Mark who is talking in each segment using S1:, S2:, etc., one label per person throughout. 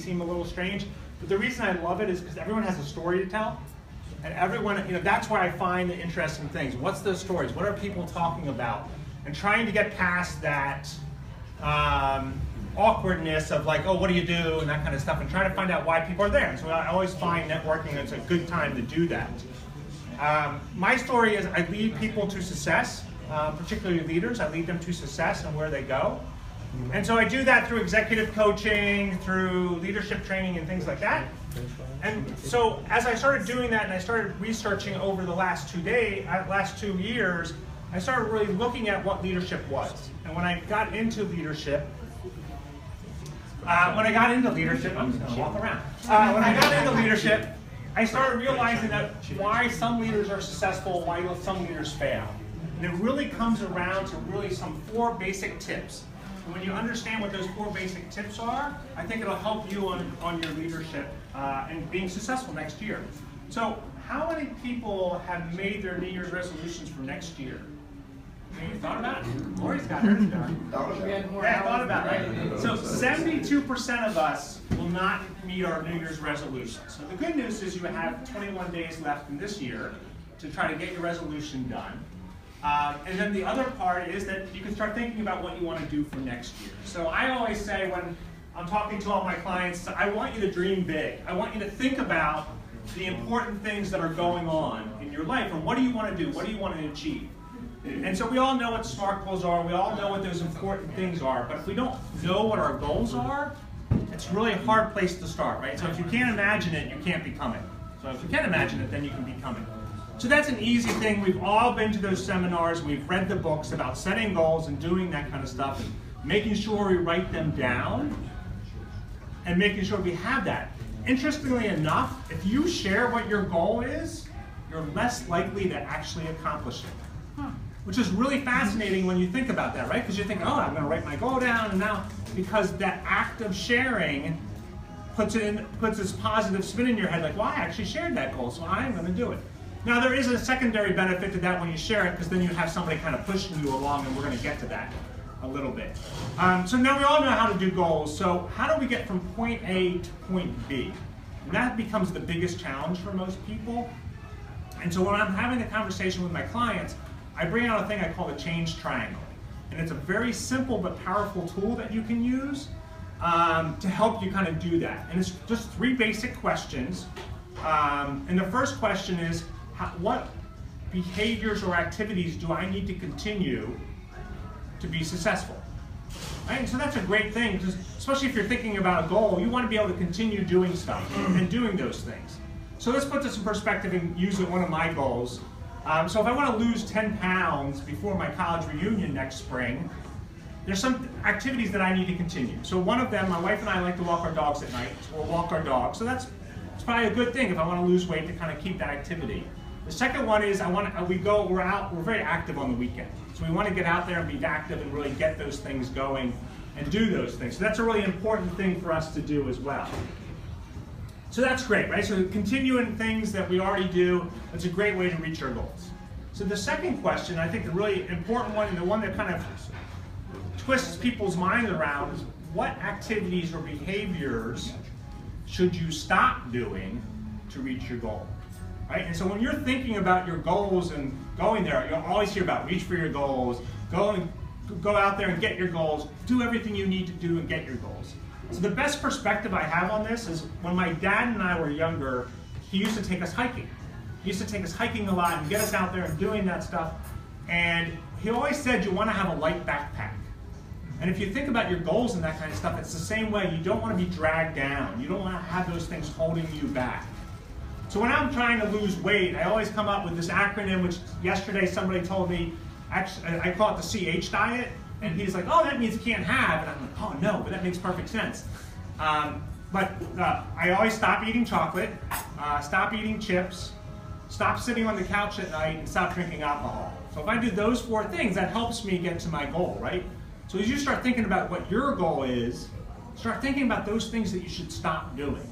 S1: seem a little strange, but the reason I love it is because everyone has a story to tell. And everyone, that's where I find the interesting things. What's those stories? What are people talking about? And trying to get past that awkwardness of like, oh, what do you do? And that kind of stuff, and trying to find out why people are there. And so I always find networking is a good time to do that. My story is I lead people to success, particularly leaders. I lead them to success and where they go. And so I do that through executive coaching, through leadership training and things like that. And so as I started doing that and I started researching over the last 2 years, I started really looking at what leadership was. And when I got into leadership, I'm just going to walk around. When I got into leadership, I started realizing that why some leaders are successful, why some leaders fail. And it really comes around to really some 4 basic tips. And when you understand what those 4 basic tips are, I think it'll help you on your leadership and being successful next year. So how many people have made their New Year's resolutions for next year? You thought about it? Lori's got hers done. Yeah, I thought about it, right? So 72% of us will not meet our New Year's resolutions. So the good news is you have 21 days left in this year to try to get your resolution done. And then the other part is that you can start thinking about what you want to do for next year. So I always say when I'm talking to all my clients, I want you to dream big. I want you to think about the important things that are going on in your life and what do you want to do? What do you want to achieve? And so we all know what SMART goals are, we all know what those important things are, but if we don't know what our goals are, it's really a hard place to start, right? So if you can't imagine it, you can't become it. So if you can imagine it, then you can become it. So that's an easy thing. We've all been to those seminars, we've read the books about setting goals and doing that kind of stuff, and making sure we write them down, and making sure we have that. Interestingly enough, if you share what your goal is, you're less likely to actually accomplish it. Which is really fascinating when you think about that, right? Because you think, oh, I'm going to write my goal down, and now, because that act of sharing puts this positive spin in your head, like, well, I actually shared that goal, so I'm going to do it. Now, there is a secondary benefit to that when you share it, because then you have somebody kind of pushing you along, and we're going to get to that a little bit. So now we all know how to do goals, so how do we get from point A to point B? And that becomes the biggest challenge for most people. And so when I'm having a conversation with my clients, I bring out a thing I call the change triangle. And it's a very simple but powerful tool that you can use to help you kind of do that. And it's just 3 basic questions. And the first question is, what behaviors or activities do I need to continue to be successful? Right? And so that's a great thing, because especially if you're thinking about a goal, you want to be able to continue doing stuff and doing those things. So let's put this in perspective and use one of my goals. So if I want to lose 10 pounds before my college reunion next spring, there's some activities that I need to continue. So one of them, my wife and I like to walk our dogs at night, so we'll walk our dogs. So it's probably a good thing if I want to lose weight to kind of keep that activity. The second one is we're very active on the weekend. So we want to get out there and be active and really get those things going and do those things. So that's a really important thing for us to do as well. So that's great, right? So continuing things that we already do, that's a great way to reach our goals. So the second question, I think the really important one, and the one that kind of twists people's minds around, is what activities or behaviors should you stop doing to reach your goal? Right? And so when you're thinking about your goals and going there, you'll always hear about reach for your goals, go out there and get your goals, do everything you need to do and get your goals. So the best perspective I have on this is when my dad and I were younger, he used to take us hiking. He used to take us hiking a lot and get us out there and doing that stuff. And he always said you want to have a light backpack. And if you think about your goals and that kind of stuff, it's the same way. You don't want to be dragged down. You don't want to have those things holding you back. So when I'm trying to lose weight, I always come up with this acronym, which yesterday somebody told me, actually, I call it the CH diet. And he's like, oh, that means you can't have. And I'm like, oh, no, but that makes perfect sense. But I always stop eating chocolate, stop eating chips, stop sitting on the couch at night, and stop drinking alcohol. So if I do those 4 things, that helps me get to my goal, right? So as you start thinking about what your goal is, start thinking about those things that you should stop doing.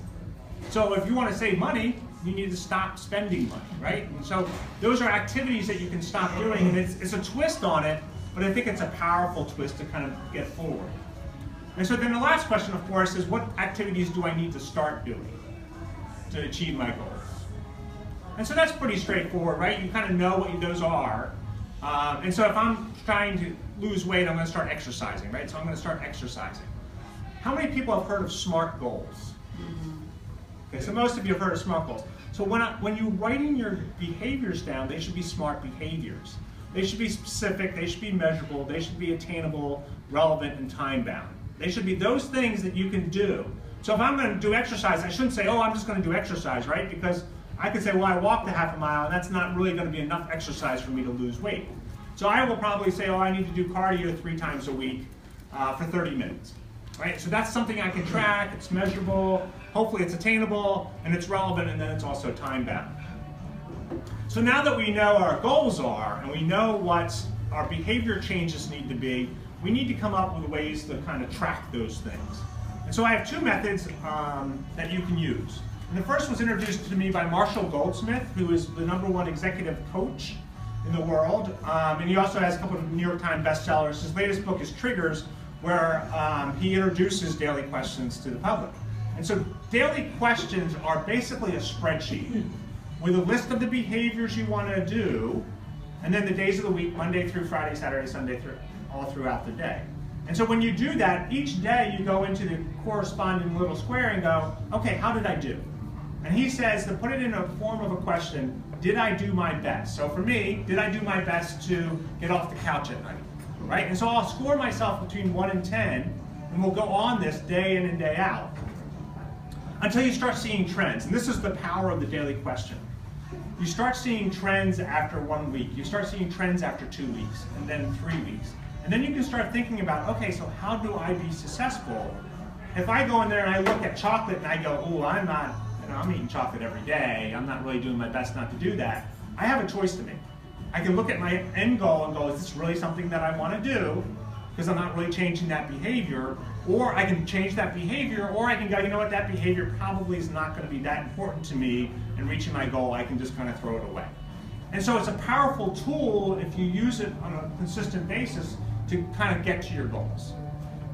S1: So if you want to save money, you need to stop spending money, right? And so those are activities that you can stop doing, and it's a twist on it, but I think it's a powerful twist to kind of get forward. And so then the last question, of course, is what activities do I need to start doing to achieve my goals? And so that's pretty straightforward, right? You kind of know what those are. And so if I'm trying to lose weight, I'm going to start exercising, right? So I'm going to start exercising. How many people have heard of SMART goals? Okay, so most of you have heard of SMART goals. So when you're writing your behaviors down, they should be SMART behaviors. They should be specific, they should be measurable, they should be attainable, relevant, and time-bound. They should be those things that you can do. So if I'm going to do exercise, I shouldn't say, oh, I'm just going to do exercise, right? Because I could say, well, I walked a half a mile, and that's not really going to be enough exercise for me to lose weight. So I will probably say, oh, I need to do cardio 3 times a week for 30 minutes. Right? So that's something I can track, it's measurable, hopefully it's attainable, and it's relevant, and then it's also time-bound. So now that we know what our goals are, and we know what our behavior changes need to be, we need to come up with ways to kind of track those things. And so I have 2 methods that you can use. And the first was introduced to me by Marshall Goldsmith, who is the #1 executive coach in the world. And he also has a couple of New York Times bestsellers. His latest book is Triggers, where he introduces daily questions to the public. And so daily questions are basically a spreadsheet with a list of the behaviors you want to do, and then the days of the week, Monday through Friday, Saturday, Sunday, all throughout the day. And so when you do that, each day you go into the corresponding little square and go, okay, how did I do? And he says to put it in a form of a question, did I do my best? So for me, did I do my best to get off the couch at night? Right? And so I'll score myself between 1 and 10, and we'll go on this day in and day out until you start seeing trends. And this is the power of the daily question. You start seeing trends after 1 week. You start seeing trends after 2 weeks, and then 3 weeks. And then you can start thinking about, okay, so how do I be successful? If I go in there and I look at chocolate and I go, oh, I'm eating chocolate every day. I'm not really doing my best not to do that. I have a choice to make. I can look at my end goal and go, is this really something that I want to do? Because I'm not really changing that behavior. Or I can change that behavior, or I can go, you know what, that behavior probably is not going to be that important to me in reaching my goal. I can just kind of throw it away. And so it's a powerful tool if you use it on a consistent basis to kind of get to your goals.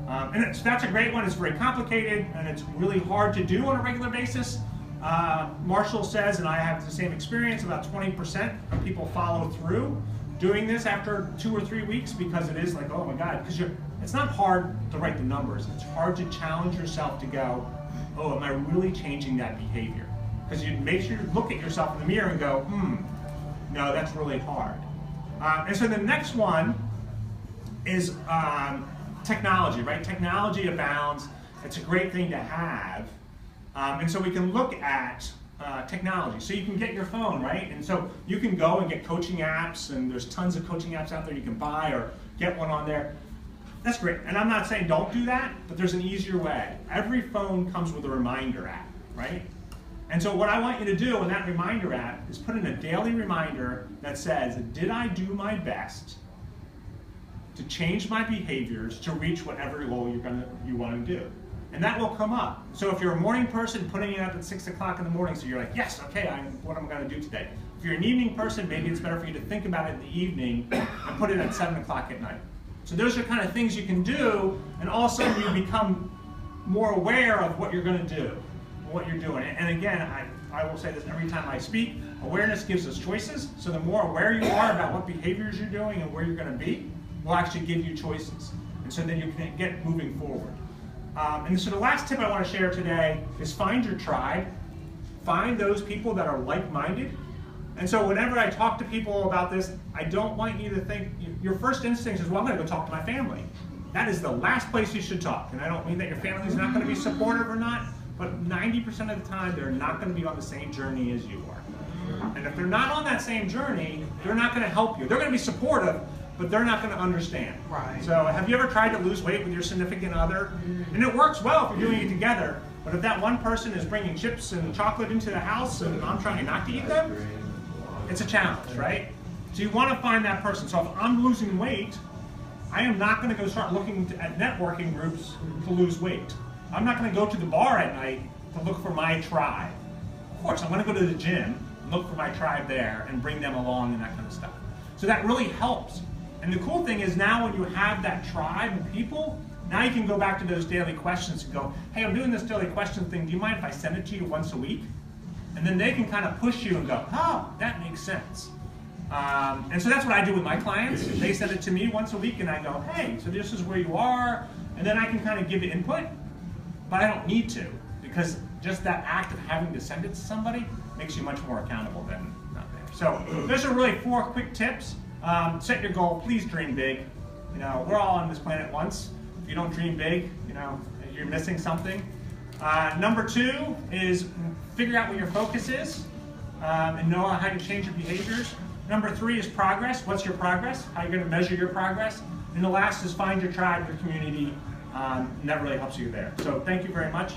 S1: And that's a great one. It's very complicated, and it's really hard to do on a regular basis. Marshall says, and I have the same experience, about 20% of people follow through doing this after 2 or 3 weeks, because it is like, oh my God, because it's not hard to write the numbers. It's hard to challenge yourself to go, oh, am I really changing that behavior? Because you make sure you look at yourself in the mirror and go, no, that's really hard. And so the next one is technology, right? Technology abounds. It's a great thing to have. And so we can look at technology. So you can get your phone, right? And so you can go and get coaching apps, and there's tons of coaching apps out there you can buy or get one on there. That's great. And I'm not saying don't do that, but there's an easier way. Every phone comes with a reminder app, right? And so what I want you to do in that reminder app is put in a daily reminder that says, did I do my best to change my behaviors to reach whatever goal you want to do? And that will come up. So if you're a morning person, putting it up at 6 o'clock in the morning, so you're like, yes, okay, what am I going to do today? If you're an evening person, maybe it's better for you to think about it in the evening and put it at 7 o'clock at night. So those are kind of things you can do, and all of a sudden you become more aware of what you're going to do, what you're doing. And again, I will say this every time I speak, awareness gives us choices. So the more aware you are about what behaviors you're doing and where you're going to be, will actually give you choices. And so then you can get moving forward. And so the last tip I want to share today is find your tribe. Find those people that are like-minded. And so whenever I talk to people about this, I don't want you to think, your first instinct is, well, I'm going to go talk to my family. That is the last place you should talk. And I don't mean that your family is not going to be supportive or not, but 90% of the time, they're not going to be on the same journey as you are. And if they're not on that same journey, they're not going to help you. They're going to be supportive, but they're not going to understand. Right. So have you ever tried to lose weight with your significant other? And it works well if you're doing it together, but if that one person is bringing chips and chocolate into the house and I'm trying not to eat them, it's a challenge, right? So you want to find that person. So if I'm losing weight, I am not going to go start looking at networking groups to lose weight. I'm not going to go to the bar at night to look for my tribe. Of course, I'm going to go to the gym and look for my tribe there and bring them along and that kind of stuff. So that really helps. And the cool thing is now when you have that tribe of people, Now you can go back to those daily questions and go, hey, I'm doing this daily question thing. Do you mind if I send it to you once a week? And then they can kind of push you and go, oh, that makes sense. And so that's what I do with my clients. They send it to me once a week, and I go, hey, so this is where you are. And then I can kind of give input, but I don't need to, because just that act of having to send it to somebody makes you much more accountable than not there. So those are really 4 quick tips. Set your goal. Please dream big. You know, we're all on this planet once. If you don't dream big, you know, you're missing something. Number 2 is figure out what your focus is and know how to change your behaviors. Number 3 is progress. What's your progress? How are you going to measure your progress? And the last is find your tribe, your community, and that really helps you there. So thank you very much.